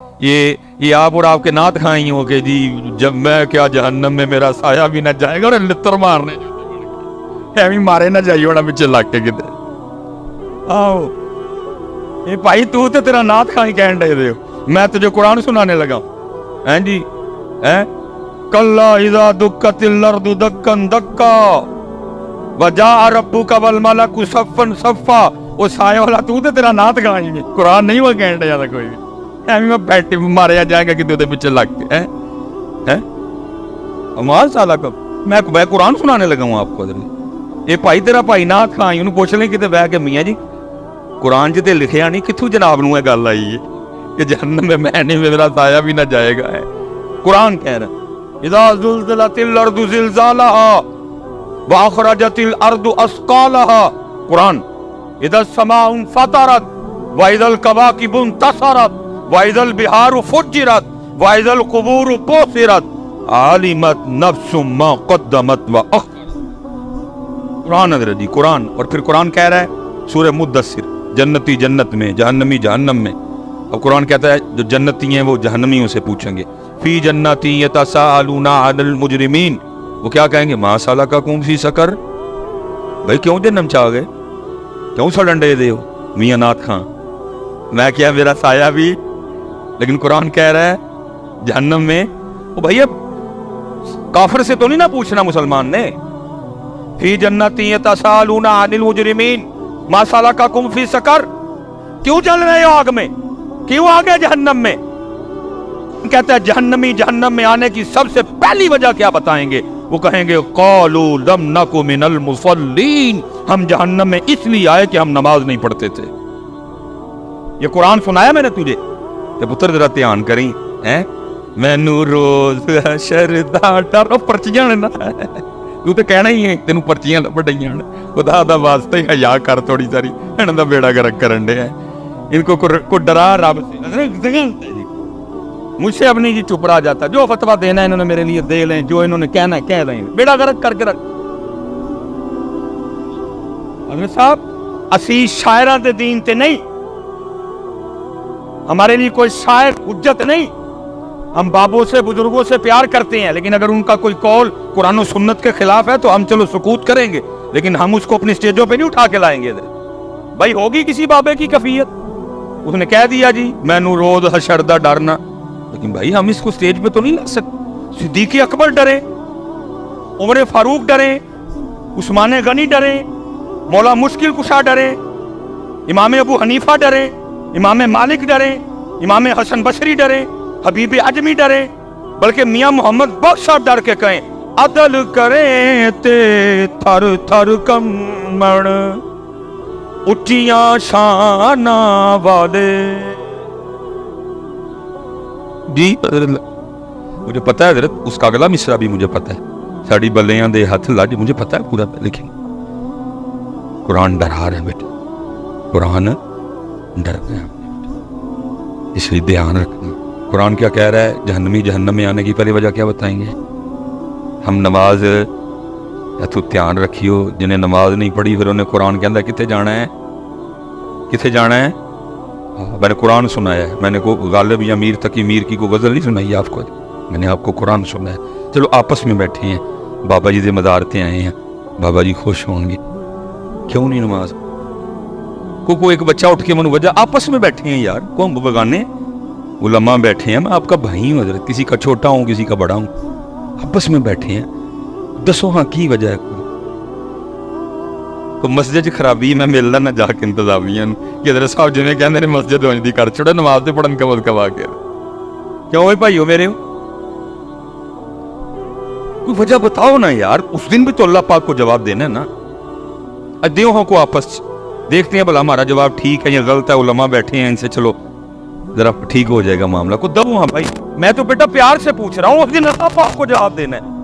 یہ آپ اور آپ کے نعت کھائیں ہو کہ جی جب میں کیا جہنم میں میرا سایہ بھی نہ جائے گا اور لتر مارنے ایویں مارے نہ جائیے ہونا بچے لگ کے کدھر آؤ یہ بھائی تو تے تیرا نعت کھائیں کہن دے دے میں تجھے قرآن سنانے لگا ہیں جی کلا اذا دکت الارض دکن دکا وجاء ربک والملک صفا صفا وہ سایہ والا تو تے تیرا نعت کھائیں گے قرآن نہیں وہ کہن دے کوئی بھی ایویں میں بیٹھے مارے جائے گا کہ دے پیچھے لگ کے ہیں امال سالہ کا میں قرآن سنانے لگا ہوں آپ کو یہ بھائی تیرا بھائی نعت کھائیں انہوں پوچھ لیں کتے بہ کے میاں جی قرآن جتے لکھیا نہیں کتھوں جناب نو گل آئی ہے کہ جہنم میں نہیں میرا سایہ بھی نہ جائے گا ہے قرآن کہہ رہا اذا زلزلت الارض زلزالها واخرجت الارض اثقالها قرآن اذا السماء انفطرت واذا الكواكب انتثرت واذا البحار فجرت واذا القبور بعثرت علمت نفس ما قدمت واخرت قرآن حضرت جی قرآن اور پھر قرآن کہہ رہا ہے سورہ مدثر جنتی جنت میں جہنمی جہنم میں اب قرآن کہتا ہے جو جنتی ہیں وہ جہنمیوں سے پوچھیں گے فی جنتی یتساءلون عن المجرمین وہ کیا کہیں گے ما سلککم فی سقر بھائی کیوں جہنم چاہ گئے کیوں سڑن دے ہو میاں نعت خان میں کیا میرا سایہ بھی لیکن قرآن کہہ رہا ہے جہنم میں وہ بھائی اب کافر سے تو نہیں نہ پوچھنا مسلمان نے فی جنتی یتساءلون عن المجرمین ما سلککم فی سقر کیوں چل رہے ہو آگ میں کیوں آگے جہنم میں کہتا ہے جہنمی جہنم میں آنے کی سب سے پہلی وجہ کیا بتائیں گے وہ کہیں گے قالوا لم نک من المصلین ہم جہنم میں اس لیے آئے کہ ہم نماز نہیں پڑھتے تھے یہ قرآن سنایا میں نے تجھے کہ پتر ذرا دھیان کریں مینوں روز حشر دا ڈر پرچیاں نا تو تے کہنا ہی ہے تینوں پرچیاں لبڑیاں خدا دا واسطہ ہی حیا کر تھوڑی ساری انہاں دا بیڑا گرک کرن دے ہیں ان کو ڈرا رب سے مجھ سے اب نہیں جی چپ رہا جاتا جو فتویٰ دینا ہے انہوں نے میرے لیے دے لیں جو انہوں نے کہنا ہے کہہ دیں بیڑا گرک کر کے رکھ حضرت صاحب اسی شاعران دے دین تے نہیں ہمارے لیے کوئی شاعر حجت نہیں ہم بابوں سے بزرگوں سے پیار کرتے ہیں لیکن اگر ان کا کوئی قول قرآن و سنت کے خلاف ہے تو ہم چلو سکوت کریں گے لیکن ہم اس کو اپنی سٹیجوں پہ نہیں اٹھا کے لائیں گے بھائی ہوگی کسی بابے کی کفیت اس نے کہہ دیا جی میں نو روز حشر دا ڈرنا لیکن بھائی ہم اس کو سٹیج پہ تو نہیں لا سکتے صدیق اکبر ڈرے عمر فاروق ڈرے عثمان غنی ڈرے مولا مشکل کشا ڈرے امام ابو حنیفہ ڈرے امام مالک ڈرے امام حسن بصری ڈرے حبیب عجمی ڈرے بلکہ میاں محمد بخش صاحب ڈر کے کہیں عدل کریں تے تھر تھر کمڑ اٹھیاں شانہ والے جی مجھے پتہ ہے حضرت اس کا اگلا مصرع بھی مجھے پتہ ہے ساڑی بلیاں دے ہاتھ لاج مجھے پتہ ہے پورا لکھیں قرآن ڈرا رہے بیٹے قرآن ڈر گیا اس لیے دھیان رکھنا قرآن کیا کہہ رہا ہے جہنمی جہنم میں آنے کی پہلی وجہ کیا بتائیں گے ہم نماز یا تو دھیان رکھیو جنہیں نماز نہیں پڑھی پھر انہیں قرآن کہندا کتے جانا ہے کتے جانا ہے میں نے قرآن سنایا ہے میں نے کو غالب یا میر تقی میر کی کو غزل نہیں سنائی آپ کو میں نے آپ کو قرآن سنایا چلو آپس میں بیٹھے ہیں بابا جی دے مزارتے آئے ہیں بابا جی خوش ہوں گے کیوں نہیں نماز کو ایک بچہ اٹھ کے منو وجہ آپس میں بیٹھے ہیں یار کو بگانے علماء بیٹھے ہیں میں آپ کا بھائی ہوں حضرت کسی کا چھوٹا ہوں کسی کا بڑا ہوں آپس میں بیٹھے ہیں دسو ہاں کی وجہ ہے کوئی مسجد خرابی میں ملنا نہ جا کے انتظامیہ کہ حضرت صاحب جنہیں کہنے مسجد ہونی دی کر چھوڑے نماز دے پڑھن کا مذکب آ گیا کیوں ہوئے بھائیو میرے ہو کوئی وجہ بتاؤ نا یار اس دن بھی تو اللہ پاک کو جواب دینا ہے نا دیو ہوں کو آپس دیکھتے ہیں بھلا ہمارا جواب ٹھیک ہے یا غلط ہے علماء بیٹھے ہیں ان سے چلو ذرا ٹھیک ہو جائے گا معاملہ کو دو ہاں بھائی میں تو بیٹا پیار سے پوچھ رہا ہوں اس دن اللہ پاک کو جواب دینا ہے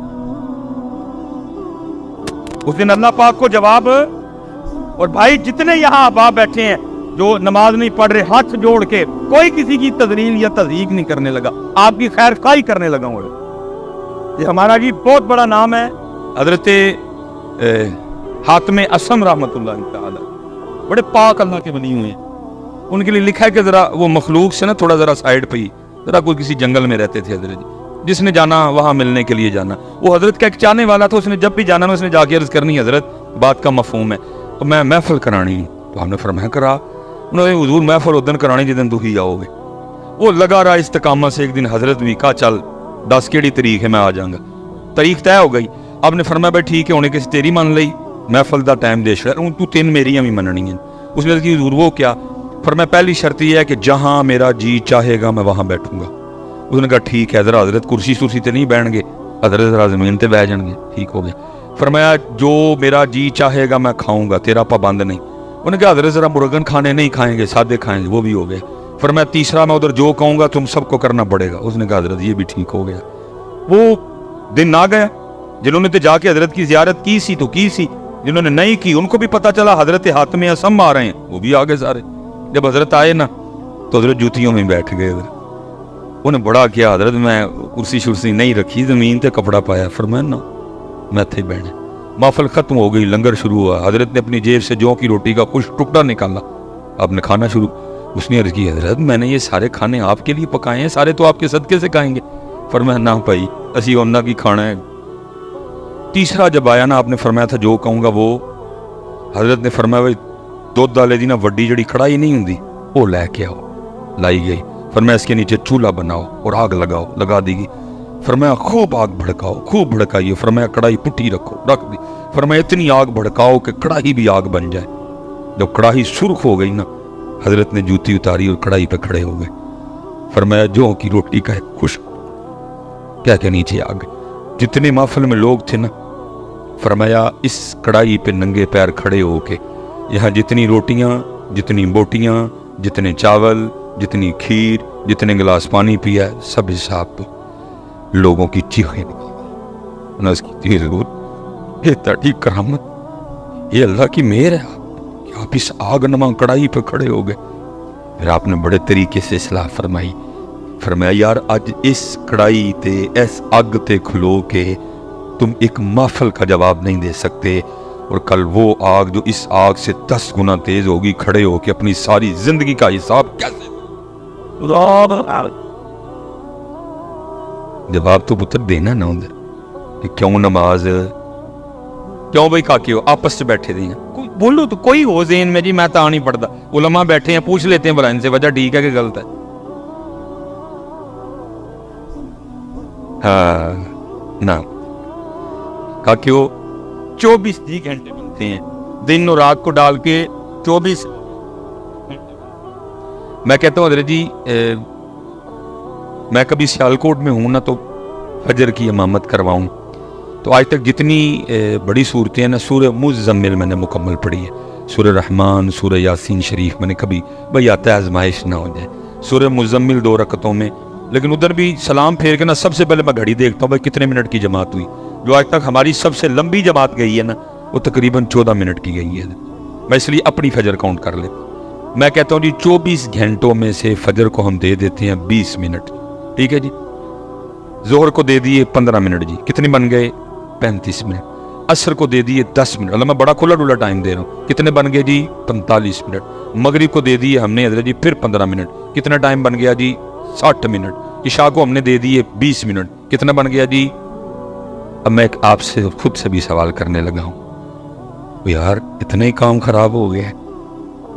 اس دن اللہ پاک کو جواب اور بھائی جتنے یہاں آبا بیٹھے ہیں جو نماز نہیں پڑھ رہے ہاتھ جوڑ کے کوئی کسی کی تذلیل یا تضحیق نہیں کرنے لگا آپ کی خیر خواہی کرنے لگا ہوں یہ ہمارا جی بہت بڑا نام ہے حضرت حاتم اسم رحمۃ اللہ تعالی بڑے پاک اللہ کے بنی ہوئے ہیں ان کے لیے لکھا ہے کہ ذرا وہ مخلوق سے نا تھوڑا ذرا سائیڈ پہ ہی ذرا کوئی کسی جنگل میں رہتے تھے حضرت جی، جس نے جانا وہاں ملنے کے لیے جانا، وہ حضرت کا ایک چاہنے والا تھا، اس نے جب بھی جانا نا اس نے جا کے عرض کرنی حضرت بات کا مفہوم ہے تو میں محفل کرانی ہوں، تو ہم نے فرمایا کرا، انہوں نے حضور محفل ادن کرانی جدن تو ہی آؤ گے، وہ لگا رہا استقامت سے، ایک دن حضرت بھی کہا چل 10 کیڑی تاریخ ہے میں آ جاؤں گا، تاریخ طے ہو گئی، آپ نے فرمایا بھائی ٹھیک ہے ہونے کسی تیری من لئی محفل دا ٹائم دے شہر تو 3 میری بھی مننی ہیں، اس نے کہ حضور وہ کیا، فرمایا پہلی شرط یہ ہے کہ جہاں میرا جی چاہے گا میں وہاں بیٹھوں گا، اس نے کہا ٹھیک ہے ذرا حضرت کرسی سرسی تے نہیں بیٹھ گے، حضرت ذرا زمین تے بیٹھ جان گے، ٹھیک ہو گیا، فرمایا جو میرا جی چاہے گا میں کھاؤں گا، تیرا پابند نہیں، انہوں نے کہا حضرت ذرا مرغن کھانے نہیں کھائیں گے، سادے کھائیں گے، وہ بھی ہو گئے، فرمایا تیسرا میں ادھر جو کہوں گا تم سب کو کرنا پڑے گا، اس نے کہا حضرت یہ بھی ٹھیک ہو گیا، وہ دن آ گیا، جنہوں نے تو جا کے حضرت کی زیارت کی سی تو کی سی، جنہوں نے نہیں کی ان کو بھی پتا چلا حضرت حاتم اصم آ رہے ہیں، وہ بھی آگے سارے، جب حضرت آئے نا تو حضرت جوتیوں میں بیٹھ گئے، انہیں بڑا کیا حضرت میں کرسی شرسی نہیں رکھی، زمین تے کپڑا پایا، فرمایا نا میں تھے بیٹھے، محفل ختم ہو گئی، لنگر شروع ہوا، حضرت نے اپنی جیب سے جو کی روٹی کا کچھ ٹکڑا نکالا، آپ نے کھانا شروع، اس نے عرض کی حضرت میں نے یہ سارے کھانے آپ کے لیے پکائے ہیں، سارے تو آپ کے صدقے سے کھائیں گے، فرمایا نہ بھائی اسی انہاں کی کھانا ہے، تیسرا جب آیا نا آپ نے فرمایا تھا جو کہوں گا وہ، حضرت نے فرمایا بھائی دودھ والے دی نا وڈی جڑی کڑائی نہیں ہوندی وہ لے کے آؤ، لائی گئی، فرمایا اس کے نیچے چولہا بناؤ اور آگ لگاؤ، لگا دی گئی، فرمایا خوب آگ بھڑکاؤ، خوب بھڑکائیے، فرمایا کڑائی پٹھی رکھو، رکھ دی، فرمایا اتنی آگ بھڑکاؤ کہ کڑاہی بھی آگ بن جائے، جب کڑاہی سرخ ہو گئی نا حضرت نے جوتی اتاری اور کڑائی پہ کھڑے ہو گئے، فرمایا جو کی روٹی کا ایک خوش کیا کہ نیچے آ گئے، جتنے محفل میں لوگ تھے نا فرمایا اس کڑائی پہ ننگے پیر کھڑے ہو کے یہاں جتنی روٹیاں، جتنی بوٹیاں، جتنے چاول، جتنی کھیر، جتنے گلاس پانی پیا سب حساب تو لوگوں کی چیخیں نکلی، اس کی تھی ضرور یہ تڑی کرامت، یہ اللہ کی مہر ہے کہ آپ اس آگ نما کڑائی پہ کھڑے ہو گئے، پھر آپ نے بڑے طریقے سے اصلاح فرمائی، فرمایا یار اج اس کڑائی تے اس آگ تے کھلو کے تم ایک محفل کا جواب نہیں دے سکتے، اور کل وہ آگ جو اس آگ سے 10 گنا تیز ہوگی، کھڑے ہو کے اپنی ساری زندگی کا حساب کیسے، جواب تو پتر دینا نہ ادھر کہ کیوں نماز، کیوں بھائی کاکے ہو آپس سے بیٹھے دیں بولو تو کوئی ہو ذہن میں جی میں تو نہیں پڑھتا، علماء بیٹھے ہیں پوچھ لیتے ہیں بلا ان سے وجہ ٹھیک ہے کہ غلط ہے، ہاں نا کاکے ہو 24 گھنٹے بنتے ہیں، دن اور رات کو ڈال کے 24، میں کہتا ہوں حضرت جی میں کبھی سیالکوٹ میں ہوں نا تو فجر کی امامت کرواؤں تو آج تک جتنی بڑی صورتیں ہیں نا سورہ مزمل میں نے مکمل پڑھی ہے، سورہ رحمان، سورہ یاسین شریف میں نے کبھی بھئی آتا ہے آزمائش نہ ہو جائے، سورہ مزمل 2 رکعتوں میں، لیکن ادھر بھی سلام پھیر کے نا سب سے پہلے میں گھڑی دیکھتا ہوں بھائی کتنے منٹ کی جماعت ہوئی، جو آج تک ہماری سب سے لمبی جماعت گئی ہے نا وہ تقریباً 14 منٹ کی گئی ہے، میں اس لیے اپنی فجر کاؤنٹ کر لیتا ہوں، میں کہتا ہوں جی 24 گھنٹوں میں سے فجر کو ہم دے دیتے ہیں 20 منٹ، ٹھیک ہے جی، ظہر کو دے دیے 15 منٹ جی، کتنے بن گئے 35 منٹ، عصر کو دے دیے 10 منٹ، اللہ میں بڑا کھلا ڈولا ٹائم دے رہا ہوں، کتنے بن گئے جی 45 منٹ، مغرب کو دے دیے ہم نے حضرت جی پھر 15 منٹ، کتنا ٹائم بن گیا جی 60 منٹ، عشاء کو ہم نے دے دیے 20 منٹ، کتنا بن گیا جی، اب میں آپ سے خود سے بھی سوال کرنے لگا ہوں یار اتنے کام خراب ہو گئے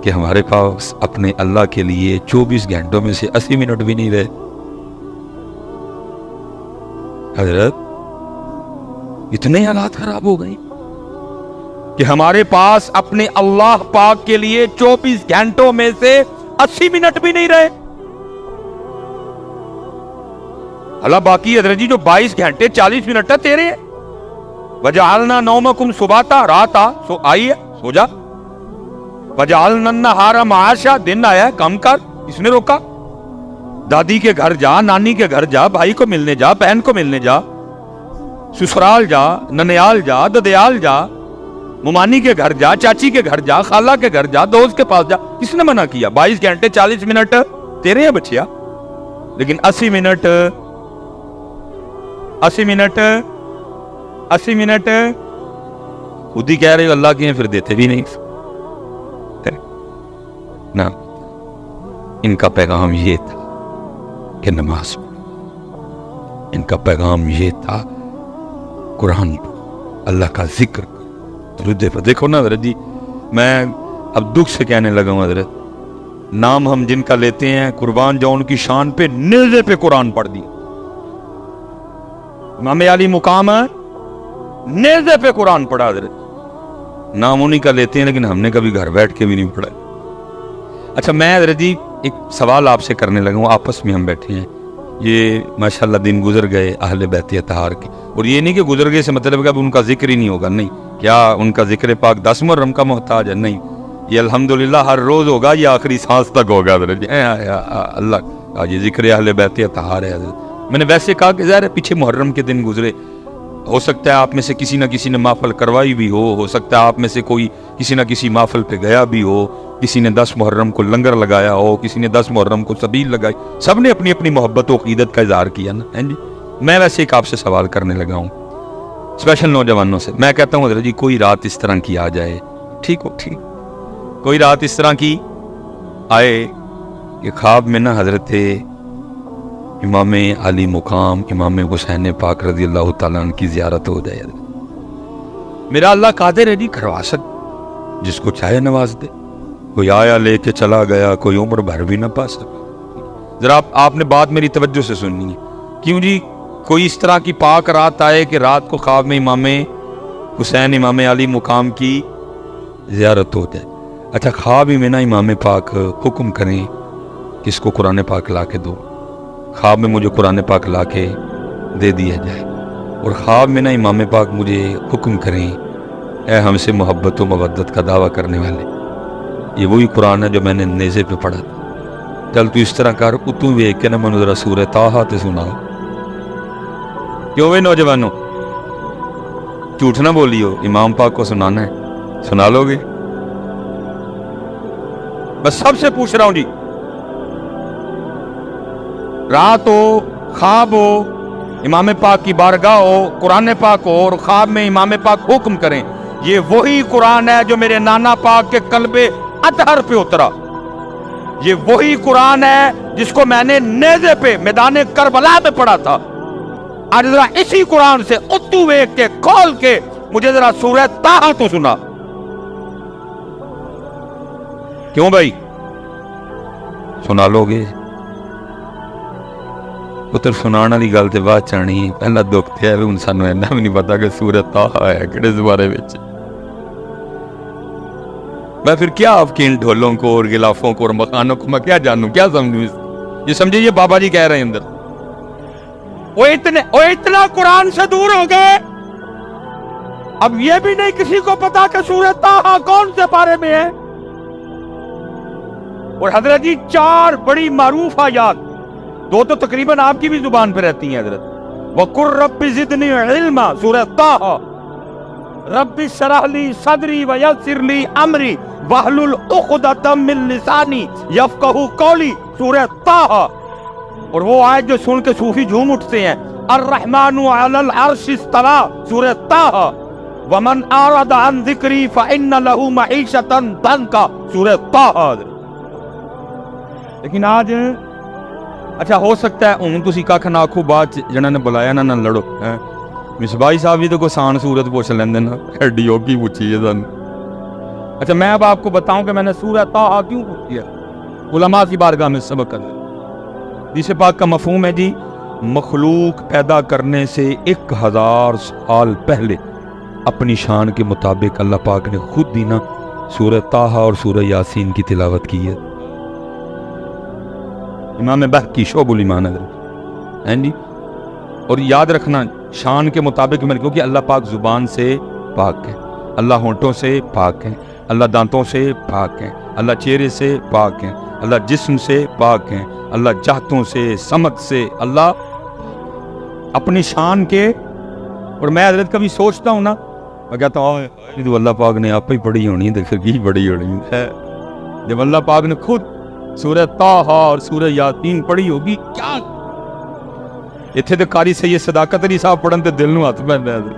کہ ہمارے پاس اپنے اللہ کے لیے 24 گھنٹوں میں سے 80 منٹ بھی نہیں رہے، حضرت اتنے حالات خراب ہو گئے کہ ہمارے پاس اپنے اللہ پاک کے لیے 24 گھنٹوں میں سے 80 منٹ بھی نہیں رہے، اللہ باقی حضرت جی جو 22 گھنٹے 40 منٹ ہے تیرے، وجعلنا نومکم سباتا، رات سو آئی ہے سو جا، وجعلنا النہار معاشا، دن آیا ہے کم کر، اس نے روکا، دادی کے گھر جا، نانی کے گھر جا، بھائی کو ملنے جا، بہن کو ملنے جا، سسرال جا، ننیال جا، ددیال جا، ممانی کے گھر جا، چاچی کے گھر جا، خالہ کے گھر جا، دوست کے پاس جا، کس نے منع کیا؟ 22 گھنٹے 40 منٹ تیرے ہیں بچیا، لیکن 80 منٹ 80 منٹ خود ہی کہہ رہے ہو اللہ کے ہیں پھر دیتے بھی نہیں نا۔ ان کا پیغام یہ تھا کہ نماز پڑھو۔ ان کا پیغام یہ تھا قرآن پڑھو، اللہ کا ذکر کرو۔ دیکھو نا حضرت جی، میں اب دکھ سے کہنے لگا ہوں حضرت، نام ہم جن کا لیتے ہیں قربان جاؤں ان کی شان پہ نیزے پہ قرآن پڑھ دی۔ امام علی مقام ہے، نیزے پہ قرآن پڑھا حضرت، نام انہی کا لیتے ہیں لیکن ہم نے کبھی گھر بیٹھ کے بھی نہیں پڑھا۔ اچھا میں حضرت جی ایک سوال آپ سے کرنے لگا ہوں، آپس میں ہم بیٹھے ہیں، یہ ماشاءاللہ دن گزر گئے اہل بیت اطہار کی، اور یہ نہیں کہ گزر گئے سے مطلب کہ اب ان کا ذکر ہی نہیں ہوگا، نہیں، کیا ان کا ذکر پاک 10 محرم کا محتاج ہے؟ نہیں، یہ الحمدللہ ہر روز ہوگا، یہ آخری سانس تک ہوگا حضرت جی، اللہ کا یہ ذکر اہل بیت اطہار ہے حضرت۔ میں نے ویسے کہا کہ ظاہر ہے پیچھے محرم کے دن گزرے، ہو سکتا ہے آپ میں سے کسی نہ کسی نے محفل کروائی بھی ہو سکتا ہے آپ میں سے کوئی کسی نہ کسی محفل پہ گیا بھی ہو، کسی نے 10 محرم کو لنگر لگایا ہو، کسی نے 10 محرم کو سبیل لگائی، سب نے اپنی اپنی محبت و عقیدت کا اظہار کیا نا جی۔ میں ویسے ایک آپ سے سوال کرنے لگا ہوں اسپیشل نوجوانوں سے، میں کہتا ہوں حضرت جی کوئی رات اس طرح کی آ جائے، ٹھیک ہو، ٹھیک، کوئی رات اس طرح کی آئے کہ خواب میں نا حضرت امام علی مقام امام حسین پاک رضی اللہ تعالیٰ عنہ کی زیارت ہو جائے، میرا اللہ قادر ہے جی کروا سکتا، جس کو چاہے نواز دے، کوئی آیا لے کے چلا گیا، کوئی عمر بھر بھی نہ پا سکا۔ ذرا آپ نے بات میری توجہ سے سننی ہے، کیوں جی کوئی اس طرح کی پاک رات آئے کہ رات کو خواب میں امام حسین امام علی مقام کی زیارت ہو جائے۔ اچھا خواب ہی میں نا امام پاک حکم کریں کہ اس کو قرآن پاک لا کے دو، خواب میں مجھے قرآن پاک لا کے دے دیا جائے، اور خواب میں نا امام پاک مجھے حکم کریں اے ہم سے محبت و مودت کا دعویٰ کرنے والے، یہ وہی قرآن ہے جو میں نے نیزے پہ پڑھا تھا، چل تو اس طرح کر، اتوں ویک کے نا منو ذرا سورہ طٰہٰ تے سناؤ۔ کیوں بھائی نوجوانوں، جھوٹ نہ بولیو، امام پاک کو سنانا ہے، سنا لو گے؟ بس سب سے پوچھ رہا ہوں جی، رات ہو، خواب ہو، امام پاک کی بارگاہ ہو، قرآن پاک ہو، اور خواب میں امام پاک حکم کریں، یہ وہی قرآن ہے جو میرے نانا پاک کے قلب اطہر پہ اترا، یہ وہی قرآن ہے جس کو میں نے نیزے پہ میدان کربلا میں پڑھا تھا۔ آج ذرا اسی قرآن سے اتو ویک کے کھول کے مجھے ذرا سورہ طٰہٰ تو سنا۔ کیوں بھائی سنا لو گے؟ پتر سنانا والی گل تے بعد چانی، پہلا دکھ تے ہے ہن سانوں اینا بھی نہیں پتا کہ سورہ طٰہٰ ہے کہڑے زبارے وچ۔ میں پھر کیا آپ کے ان ڈھولوں کو اور غلافوں کو اور مکانوں کو میں کیا جانوں، کیا سمجھوں اس کو؟ یہ سمجھے یہ بابا جی کہہ رہے ہیں اندر، وہ اتنا قرآن سے دور ہو گئے، اب یہ بھی نہیں کسی کو پتا کہ سورہ طٰہٰ کون سے پارے میں ہے۔ اور حضرت جی 4 بڑی معروف آیات، 2 تو تقریباً آپ کی بھی زبان پہ رہتی ہیں حضرت، وَقُلْ رَبِّ زِدْنِي عِلْمًا سورہ طٰہٰ، رَبِّ اشْرَحْ لِي صَدْرِي وَيَسِّرْ لِي أَمْرِي وَاحْلُلْ عُقْدَةً مِّن لِّسَانِي يَفْقَهُوا قَوْلِي سورہ طٰہٰ۔ اور وہ آیت جو سن کے صوفی جھوم اٹھتے ہیں، الرحمن علی العرش استویٰ سورہ طٰہٰ، وَمَنْ أَعْرَضَ عَنْ ذِكْرِي فَإِنَّ لَهُ مَعِيشَةً ضَنْكًا سورہ طٰہٰ۔ لیکن آج اچھا ہو سکتا ہے ہوں تسی کھ نہ آکھو، بات جنہاں نے بلایا نہ لڑو، مصباحی صاحب بھی تو کوئی آسان صورت پوچھ لیندے نا، ایڈی اوکی پوچھی ہے سن۔ اچھا میں اب آپ کو بتاؤں کہ میں نے سورہ طٰہٰ کیوں پوچھی ہے، علماء کی بارگاہ میں سبق کرنے۔ حدیث پاک کا مفہوم ہے جی، مخلوق پیدا کرنے سے 1000 سال پہلے اپنی شان کے مطابق اللہ پاک نے خود ہی نا سورہ طٰہٰ اور سورہ یاسین کی تلاوت کی ہے۔ امام بہقی شعب الایمان ہے جی، اور یاد رکھنا شان کے مطابق میں، کیونکہ اللہ پاک زبان سے پاک ہے، اللہ ہونٹوں سے پاک ہے، اللہ دانتوں سے پاک ہے، اللہ چہرے سے پاک ہے، اللہ جسم سے پاک ہے، اللہ جہتوں سے، سمت سے، اللہ اپنی شان کے۔ اور میں حضرت کبھی سوچتا ہوں نا، میں کہتا ہوں تو اللہ پاک نے آپ ہی پڑھی ہونی ہے، پھر کی پڑھی ہونی ہے، جب اللہ پاک نے خود سورہ طٰہٰ اور سورہ یاسین پڑھی ہوگی کیا؟ اتنے تو قاری سید صداقت علی صاحب پڑھن تے دل نو ہاتھ پہنتا ہے،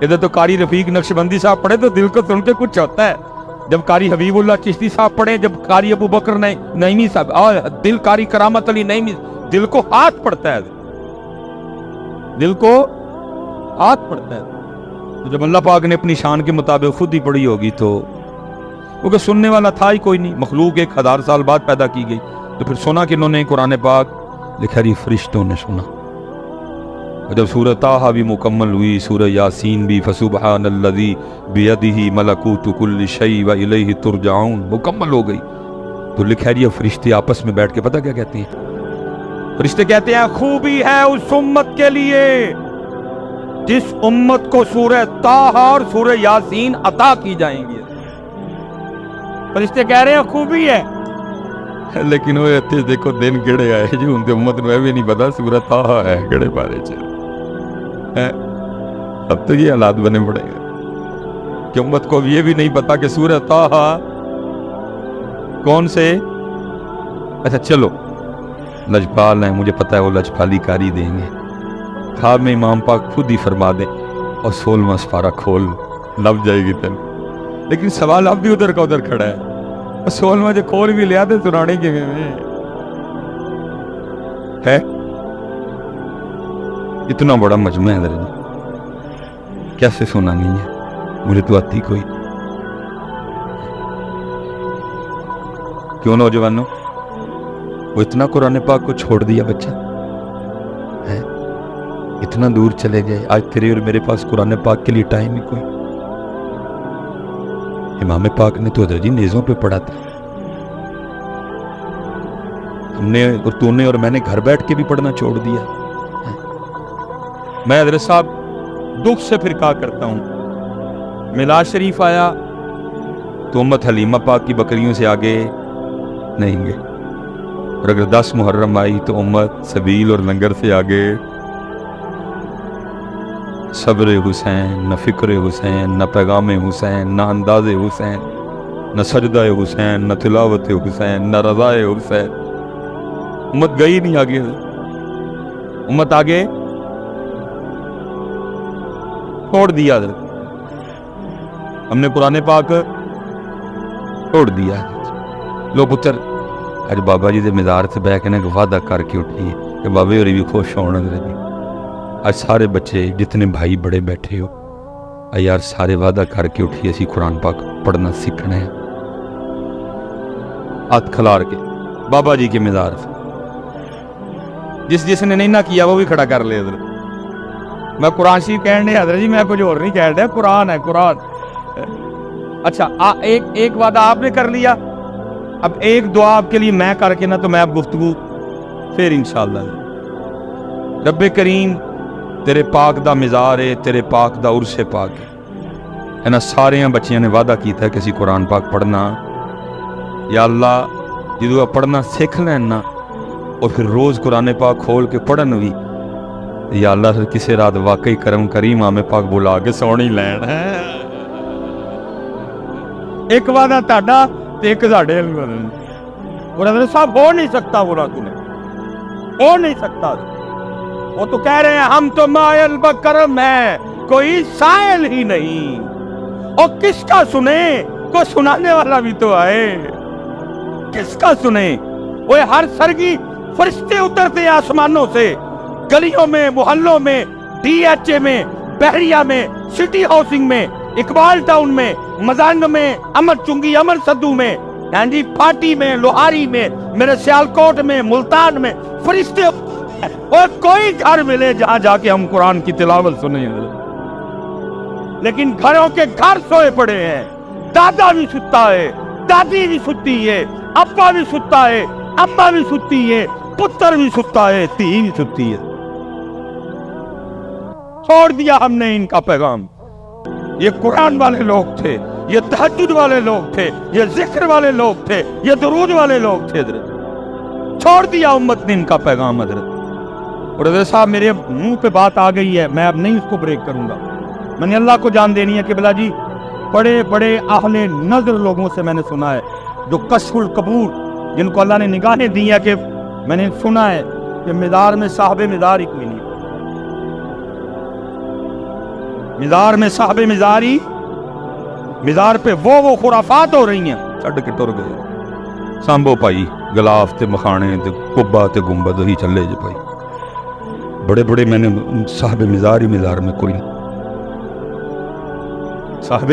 ادھر تو قاری رفیق نقشبندی صاحب پڑھے تو دل کو سن کے کچھ ہوتا ہے، جب قاری حبیب اللہ چشتی صاحب پڑھے، جب قاری ابو بکر نعیمی صاحب، دل قاری کرامت علی نعیمی، دل کو ہاتھ پڑتا ہے، دل کو ہاتھ پڑتا ہے. تو جب اللہ پاک نے اپنی شان کے مطابق خود ہی پڑھی ہوگی تو کیونکہ سننے والا تھا ہی کوئی نہیں، مخلوق 1000 سال بعد پیدا کی گئی، تو پھر سنا کنہوں نے قرآن پاک؟ لکھا جی فرشتوں نے سنا. اور جب سورہ طٰہٰ بھی مکمل ہوئی، سورہ یاسین بھی، فسبحان الذی بیدہ ملکوت کل شیء والیہ ترجعون مکمل ہو گئی، تو لکھا جی فرشتے آپس میں بیٹھ کے پتہ کیا کہتے ہیں؟ فرشتے کہتے ہیں خوبی ہے اس امت کے لیے جس امت کو سورہ طٰہٰ اور سورہ یاسین عطا کی جائیں گی. فرشتے کہہ رہے ہیں خوبی ہے، لیکن وہ اتنے دیکھو دن کہڑے آئے جی ان کی امت میں بھی نہیں پتا سورہ طٰہٰ ہے کہڑے بارے چ. اب تو یہ حالات بنے پڑے گا کہ امت کو یہ بھی نہیں پتا کہ سورہ طٰہٰ کون سے. اچھا چلو لجپال ہیں، مجھے پتا ہے وہ لجپالی کاری دیں گے، خواب میں امام پاک خود ہی فرما دیں اور 16واں سپارہ کھول لب جائے گی تن. لیکن سوال اب بھی ادھر کا ادھر کھڑا ہے، اور 16واں جو کھول بھی لیا تو سنانے کے میں ہے اتنا بڑا مجمع ہے درجہ، کیسے سنا نہیں ہے؟ مجھے تو آتی کوئی. کیوں نوجوانوں وہ اتنا قرآن پاک کو چھوڑ دیا بچہ ہے، اتنا دور چلے گئے. آج تیرے اور میرے پاس قرآن پاک کے لیے ٹائم ہی کوئی. امام پاک نے تو حضرت جی نیزوں پہ پڑھا تھا، ہم نے اور تو نے اور میں نے گھر بیٹھ کے بھی پڑھنا چھوڑ دیا. میں حضرت صاحب دکھ سے پھر کہا کرتا ہوں، میلاد شریف آیا تو امت حلیمہ پاک کی بکریوں سے آگے نہیں گئے، اور اگر 10 محرم آئی تو امت سبیل اور لنگر سے آگے. صبر حسین، نہ فکر حسین، نہ پیغام حسین، نہ انداز حسین، نہ سجدہ حسین، نہ تلاوت حسین، نہ رضا حسین. امت گئی نہیں آگے، امت آگے چھوڑ دیا. ہم نے قرآن پاک چھوڑ دیا. لو پتر اج بابا جی دے مزار سے بہ کے نے وعدہ کر کے اٹھی کہ بابے ہوری بھی خوش ہونا. آج سارے بچے جتنے بھائی بڑے بیٹھے ہو یار سارے وعدہ کر کے اٹھی اسی قرآن پاک پڑھنا سیکھنا ہے. ہاتھ کھلار کے بابا جی کے مزار سے جس نے نہیں نہ کیا وہ بھی کھڑا کر لے. حضرت میں قرآن شریف کہنے نہیں حضرت جی، میں کچھ اور نہیں کہہ رہا، قرآن ہے قرآن. اچھا ایک وعدہ آپ نے کر لیا، اب ایک دعا آپ کے لیے میں کر کے نا تو میں اب گفتگو پھر انشاءاللہ. رب کریم تیرے پاک دا مزار ہے، تیرے پاک دا عرس پاک ہے نا. سارے بچیاں نے وعدہ کیتا ہے کہ اسی قرآن پاک پڑھنا. یا اللہ جدو پڑھنا سیکھ لین نا اور پھر روز قرآن پاک کھول کے پڑھن بھی، یا اللہ پھر کسی رات واقعی کرم کریم آمیں پاک بلا کے سونی لین ہے. ایک وعدہ تاڑا تو ایک ساڑھے اور حضرت صاحب ہو نہیں سکتا، بولا تو نے ہو نہیں سکتا. وہ تو کہہ رہے ہیں ہم تو مائل بکرم ہیں، کوئی سائل ہی نہیں. اور کس کا سنے؟ کوئی سنانے والا بھی تو آئے. کس کا سنے؟ وہ ہر سرگی فرشتے اترتے آسمانوں سے، گلیوں میں، محلوں میں، ڈی ایچ اے میں، بحریہ میں، سٹی ہاؤسنگ میں، اقبال ٹاؤن میں، مزانگ میں، امر چنگی، امر صدو میں، ہاں جی پاٹی میں، لوہاری میں، میرے سیالکوٹ میں، ملتان میں، فرشتے. اور کوئی گھر ملے جہاں جا کے ہم قرآن کی تلاوت سنیں، لیکن گھروں کے گھر سوئے پڑے ہیں. دادا بھی ستا ہے، دادی بھی ستی ہے، ابا بھی ستا ہے، اماں بھی ستی ہے، پتر بھی ستا ہے، تھی بھی ستی ہے. چھوڑ دیا ہم نے ان کا پیغام. یہ قرآن والے لوگ تھے، یہ تہجد والے لوگ تھے، یہ ذکر والے لوگ تھے، یہ درود والے لوگ تھے. حضرت چھوڑ دیا امت نے ان کا پیغام. حضرت اور حضرت صاحب میرے منہ پہ بات آ گئی ہے، میں اب نہیں اس کو بریک کروں گا. میں نے اللہ کو جان دینی ہے کہ بلا جی بڑے بڑے اہل نظر لوگوں سے میں نے سنا ہے جو کشف القبور، جن کو اللہ نے نگاہیں دی ہیں، کہ میں نے سنا ہے کہ مزار میں صاحب مزار ہی کوئی نہیں. مزار میں صاحب مزاری، مزار پہ وہ خرافات ہو رہی ہیں. چھڑ کے ٹر گئے. سامبو پائی گلاف تے مخانے تے قبا تے گنبد وہی چلے جے بھائی. بڑے بڑے میں نے صاحب مزار ہی مزار میں کوئی نہیں. صاحب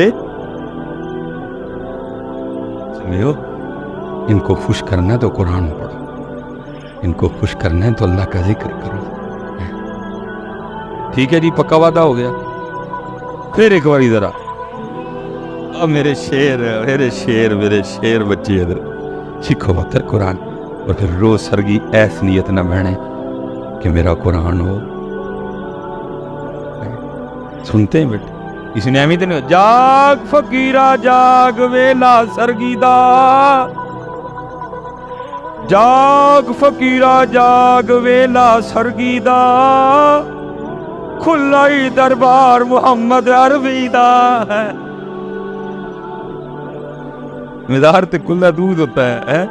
سمجھو، ان کو خوش کرنا ہے تو قرآن پڑھو، ان کو خوش کرنا ہے تو اللہ کا ذکر کرو. ٹھیک ہے جی، پکا وعدہ ہو گیا. پھر ایک باری ذرا میرے شیر میرے شیر میرے شیر بچے ادھر سیکھو پتر قرآن. اور پھر روز سرگی ایس نیت نہ بہنے کہ میرا قرآن ہو. سنتے ہیں بیٹے، کسی نے اہمیت نہیں. جاگ فقیرہ جاگ ویلا سرگی دا، جاگ فقیرہ جاگ ویلا سرگی دا، کھلا ہی دربار محمد عربی دا ہے. مزار تے کھلا دودھ ہوتا ہے.